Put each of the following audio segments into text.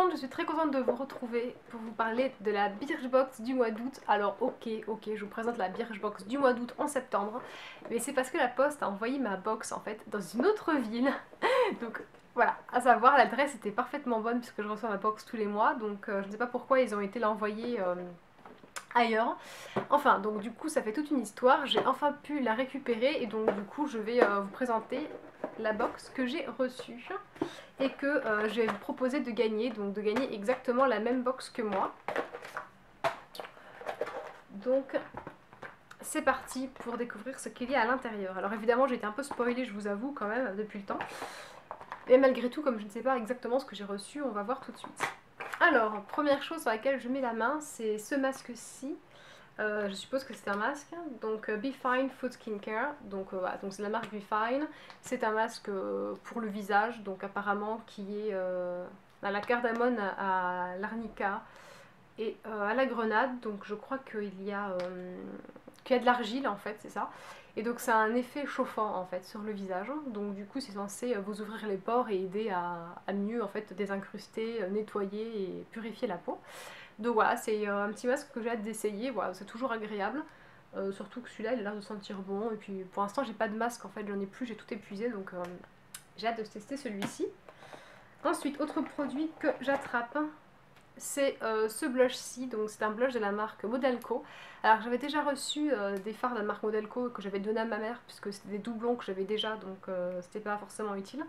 monde, je suis très contente de vous retrouver pour vous parler de la Birchbox du mois d'août. Alors ok, je vous présente la Birchbox du mois d'août en septembre, mais c'est parce que la Poste a envoyé ma box en fait dans une autre ville. Donc voilà, à savoir l'adresse était parfaitement bonne puisque je reçois ma box tous les mois, donc je ne sais pas pourquoi ils ont été l'envoyer ailleurs. Enfin, donc du coup ça fait toute une histoire, j'ai enfin pu la récupérer et donc du coup je vais vous présenter la box que j'ai reçue et que je vais vous proposer de gagner, donc de gagner exactement la même box que moi. Donc c'est parti pour découvrir ce qu'il y a à l'intérieur. Alors évidemment j'ai été un peu spoilée, je vous avoue quand même, depuis le temps. Mais malgré tout, comme je ne sais pas exactement ce que j'ai reçu, on va voir tout de suite. Alors, première chose sur laquelle je mets la main, c'est ce masque-ci. Je suppose que c'est un masque, donc Be Fine Food Skincare, donc voilà, donc c'est la marque Be Fine, c'est un masque pour le visage, donc apparemment qui est à la cardamone, à l'arnica et à la grenade, donc je crois qu'il y a de l'argile en fait, c'est ça, et donc ça a un effet chauffant en fait sur le visage, donc du coup c'est censé vous ouvrir les pores et aider à mieux en fait désincruster, nettoyer et purifier la peau. Donc voilà, c'est un petit masque que j'ai hâte d'essayer, voilà, c'est toujours agréable. Surtout que celui-là il a l'air de sentir bon. Et puis pour l'instant j'ai pas de masque en fait, j'en ai plus, j'ai tout épuisé donc j'ai hâte de tester celui-ci. Ensuite, autre produit que j'attrape, c'est ce blush-ci, donc c'est un blush de la marque Modelco. Alors j'avais déjà reçu des fards de la marque Modelco que j'avais donné à ma mère puisque c'était des doublons que j'avais déjà, donc c'était pas forcément utile.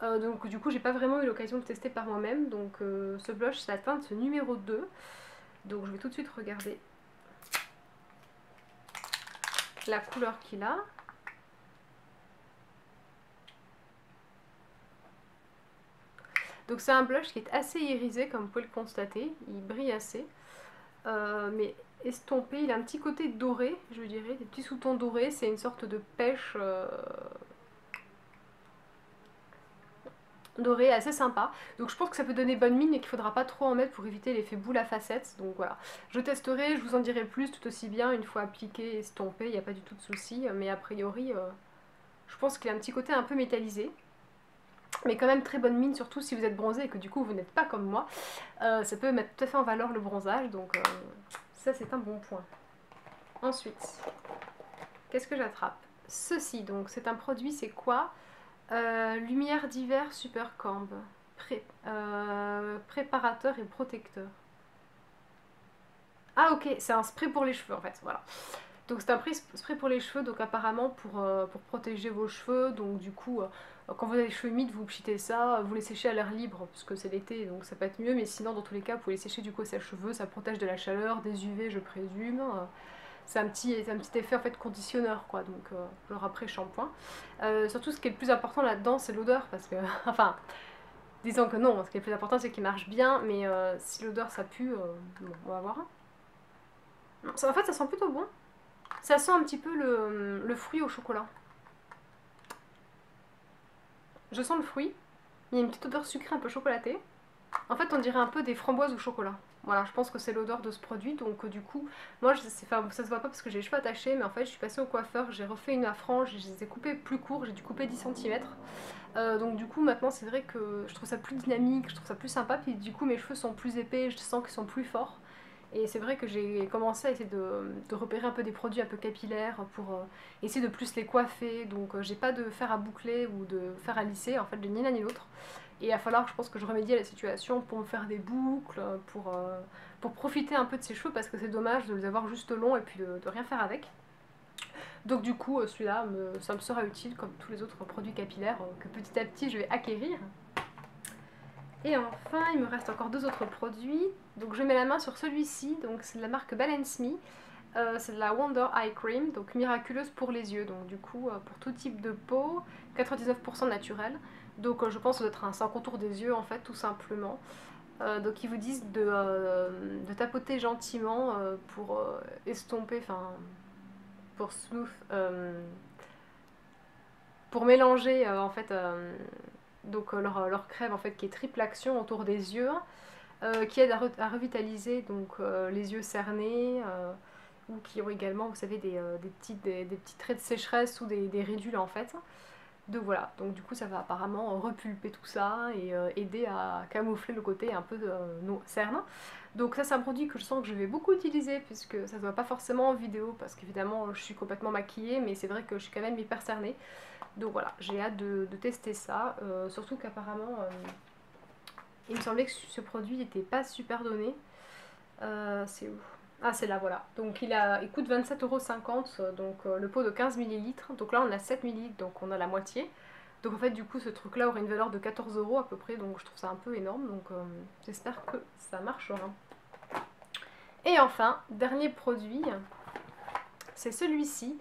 Donc du coup j'ai pas vraiment eu l'occasion de tester par moi-même, donc ce blush c'est la teinte numéro 2. Donc je vais tout de suite regarder la couleur qu'il a. Donc c'est un blush qui est assez irisé comme vous pouvez le constater, il brille assez, mais estompé, il a un petit côté doré, je dirais, des petits sous-tons dorés, c'est une sorte de pêche dorée assez sympa. Donc je pense que ça peut donner bonne mine et qu'il faudra pas trop en mettre pour éviter l'effet boule à facettes. Donc voilà, je testerai, je vous en dirai plus tout aussi bien une fois appliqué et estompé, il n'y a pas du tout de souci, mais a priori je pense qu'il a un petit côté un peu métallisé. Mais quand même très bonne mine, surtout si vous êtes bronzé et que du coup vous n'êtes pas comme moi. Ça peut mettre tout à fait en valeur le bronzage, donc ça c'est un bon point. Ensuite, qu'est-ce que j'attrape? Ceci, donc c'est un produit, c'est quoi? Lumière d'hiver Super Camb. Préparateur et protecteur. Ah ok, c'est un spray pour les cheveux en fait, voilà. Donc c'est un spray pour les cheveux, donc apparemment pour protéger vos cheveux, donc du coup quand vous avez les cheveux humides vous pchitez ça, vous les séchez à l'air libre parce que c'est l'été donc ça peut être mieux, mais sinon dans tous les cas vous pouvez les sécher du coup au sèche-cheveux, ça protège de la chaleur, des UV je présume. C'est un petit effet en fait conditionneur quoi, donc genre après shampoing. Surtout ce qui est le plus important là-dedans c'est l'odeur parce que, enfin disons que non, ce qui est le plus important c'est qu'il marche bien, mais si l'odeur ça pue, bon, on va voir. Non, en fait ça sent plutôt bon. Ça sent un petit peu le fruit au chocolat. Je sens le fruit, il y a une petite odeur sucrée un peu chocolatée. En fait, on dirait un peu des framboises au chocolat. Voilà, je pense que c'est l'odeur de ce produit, donc du coup, moi, enfin, ça se voit pas parce que j'ai les cheveux attachés, mais en fait, je suis passée au coiffeur, j'ai refait une frange, je les ai coupés plus courts, j'ai dû couper 10 cm. Donc du coup, maintenant, c'est vrai que je trouve ça plus dynamique, je trouve ça plus sympa, puis du coup, mes cheveux sont plus épais, je sens qu'ils sont plus forts. Et c'est vrai que j'ai commencé à essayer de repérer un peu des produits un peu capillaires pour essayer de plus les coiffer. Donc j'ai pas de fer à boucler ou de fer à lisser, en fait, ni l'un ni l'autre. Et il va falloir, je pense, que je remédie à la situation pour me faire des boucles, pour profiter un peu de ces cheveux parce que c'est dommage de les avoir juste longs et puis de rien faire avec. Donc du coup, celui-là, ça me sera utile comme tous les autres produits capillaires que petit à petit je vais acquérir. Et enfin, il me reste encore deux autres produits. Donc je mets la main sur celui-ci, donc c'est de la marque Balance Me. C'est de la Wonder Eye Cream, donc miraculeuse pour les yeux. Donc du coup, pour tout type de peau, 99% naturel. Donc je pense que ça doit être un sans contour des yeux en fait, tout simplement. Donc ils vous disent de tapoter gentiment pour estomper, enfin pour smooth, pour mélanger en fait donc leur crème en fait qui est triple action autour des yeux, qui aide à revitaliser donc les yeux cernés ou qui ont également vous savez des petits traits de sécheresse ou des ridules en fait. Donc voilà, donc du coup ça va apparemment repulper tout ça et aider à camoufler le côté un peu cerne. Donc ça c'est un produit que je sens que je vais beaucoup utiliser puisque ça se voit pas forcément en vidéo parce qu'évidemment je suis complètement maquillée mais c'est vrai que je suis quand même hyper cernée. Donc voilà, j'ai hâte de tester ça, surtout qu'apparemment il me semblait que ce produit n'était pas super donné. C'est où? Ah c'est là, voilà. Donc il coûte 27,50 €, donc le pot de 15 millilitres. Donc là on a 7 millilitres, donc on a la moitié. Donc en fait du coup ce truc là aurait une valeur de 14 € à peu près, donc je trouve ça un peu énorme, donc j'espère que ça marchera. Et enfin, dernier produit, c'est celui-ci.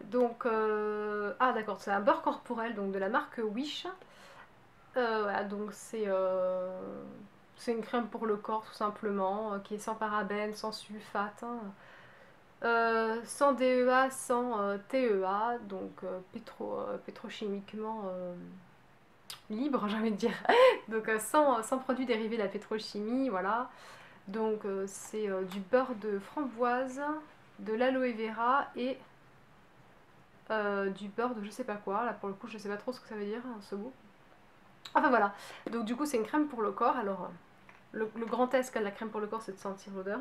Donc, ah d'accord, c'est un beurre corporel donc de la marque Wish. Voilà, donc c'est une crème pour le corps tout simplement, qui est sans parabènes, sans sulfate, hein. Sans DEA, sans TEA, donc pétrochimiquement libre, j'ai envie de dire. Donc sans produits dérivés de la pétrochimie, voilà. Donc c'est du beurre de framboise, de l'aloe vera et du beurre de je sais pas quoi. Là pour le coup je sais pas trop ce que ça veut dire hein, ce mot. Enfin voilà, donc du coup c'est une crème pour le corps. Alors le grand test qu'a la crème pour le corps c'est de sentir l'odeur.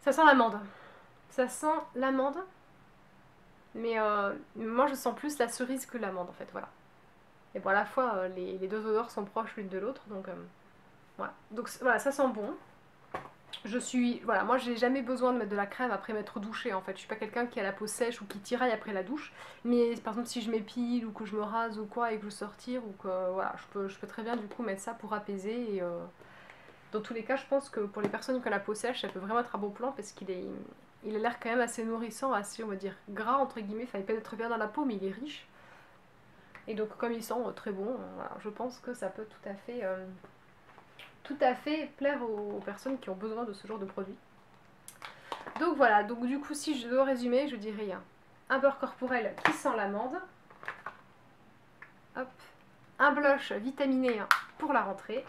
Ça sent l'amande. Ça sent l'amande. Mais moi je sens plus la cerise que l'amande en fait, voilà. Et bon à la fois les deux odeurs sont proches l'une de l'autre, donc voilà. Donc voilà, ça sent bon. Voilà, moi j'ai jamais besoin de mettre de la crème après m'être douchée en fait. Je suis pas quelqu'un qui a la peau sèche ou qui tiraille après la douche. Mais par exemple si je m'épile ou que je me rase ou quoi et que je sortir ou que voilà, je peux très bien du coup mettre ça pour apaiser et dans tous les cas je pense que pour les personnes qui ont la peau sèche ça peut vraiment être un bon plan parce il a l'air quand même assez nourrissant, assez on va dire gras entre guillemets, enfin il pénètre bien dans la peau mais il est riche. Et donc comme il sent très bon, voilà, je pense que ça peut tout à fait plaire aux personnes qui ont besoin de ce genre de produit. Donc voilà, donc du coup si je dois résumer, je dirais un beurre corporel qui sent l'amande, hop, un blush vitaminé pour la rentrée,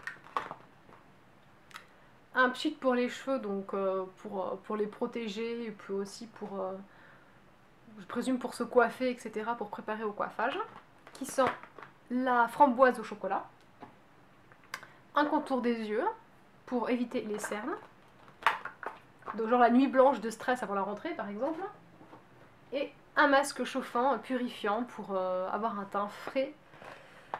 un pchit pour les cheveux, donc pour les protéger, et puis aussi pour, je présume pour se coiffer, etc., pour préparer au coiffage, qui sent la framboise au chocolat, un contour des yeux pour éviter les cernes, donc genre la nuit blanche de stress avant la rentrée par exemple, et un masque chauffant, purifiant pour avoir un teint frais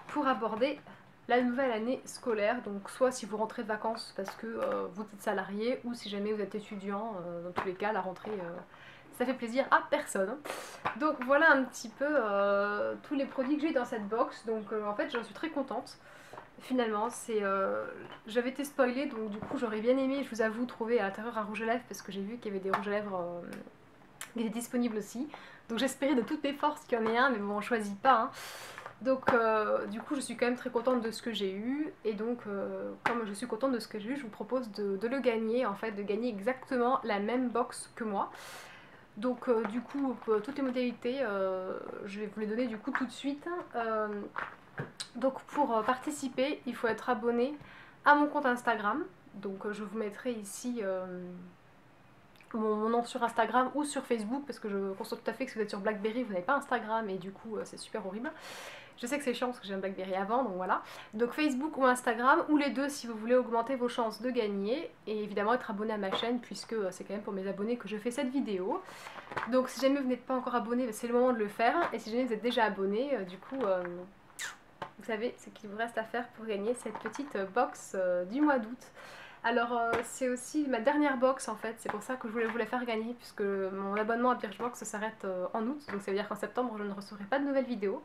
pour aborder la nouvelle année scolaire. Donc soit si vous rentrez de vacances parce que vous êtes salarié ou si jamais vous êtes étudiant, dans tous les cas la rentrée ça fait plaisir à personne. Donc voilà un petit peu tous les produits que j'ai dans cette box. Donc en fait j'en suis très contente. Finalement, j'avais été spoilée, donc du coup j'aurais bien aimé, je vous avoue, trouver à l'intérieur un rouge à lèvres parce que j'ai vu qu'il y avait des rouges à lèvres qui étaient disponibles aussi. Donc j'espérais de toutes mes forces qu'il y en ait un, mais bon, on choisit pas, hein. Donc du coup je suis quand même très contente de ce que j'ai eu et donc comme je suis contente de ce que j'ai eu, je vous propose de le gagner, en fait de gagner exactement la même box que moi. Donc du coup pour toutes les modalités je vais vous les donner du coup tout de suite. Donc pour participer il faut être abonné à mon compte Instagram, donc je vous mettrai ici mon nom sur Instagram ou sur Facebook parce que je constate tout à fait que si vous êtes sur Blackberry vous n'avez pas Instagram et du coup c'est super horrible. Je sais que c'est chiant parce que j'ai un Blackberry avant, donc voilà. Donc Facebook ou Instagram, ou les deux si vous voulez augmenter vos chances de gagner. Et évidemment être abonné à ma chaîne, puisque c'est quand même pour mes abonnés que je fais cette vidéo. Donc si jamais vous n'êtes pas encore abonné, c'est le moment de le faire. Et si jamais vous êtes déjà abonné, du coup, vous savez ce qu'il vous reste à faire pour gagner cette petite box du mois d'août. Alors c'est aussi ma dernière box en fait, c'est pour ça que je voulais vous la faire gagner, puisque mon abonnement à Birchbox s'arrête en août. Donc ça veut dire qu'en septembre je ne recevrai pas de nouvelles vidéos.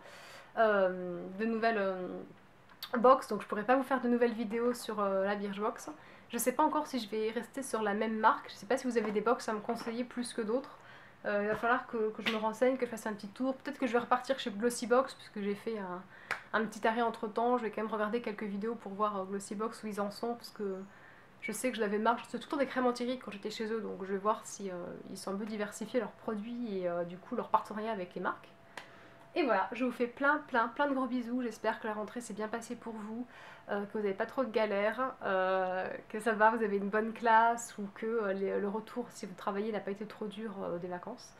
De nouvelles box, donc je pourrais pas vous faire de nouvelles vidéos sur la Birchbox. Je sais pas encore si je vais rester sur la même marque, je sais pas si vous avez des box à me conseiller plus que d'autres. Il va falloir que je me renseigne, que je fasse un petit tour. Peut-être que je vais repartir chez Glossybox puisque j'ai fait un petit arrêt entre temps. Je vais quand même regarder quelques vidéos pour voir Glossybox où ils en sont parce que je sais que je l'avais marre. C'était tout le temps des crèmes anti-rides quand j'étais chez eux, donc je vais voir si ils sont un peu diversifiés leurs produits et du coup leur partenariat avec les marques. Et voilà, je vous fais plein de gros bisous. J'espère que la rentrée s'est bien passée pour vous, que vous n'avez pas trop de galères, que ça va, vous avez une bonne classe ou que le retour, si vous travaillez, n'a pas été trop dur des vacances.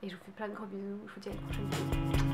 Et je vous fais plein de gros bisous. Je vous dis à une prochaine vidéo.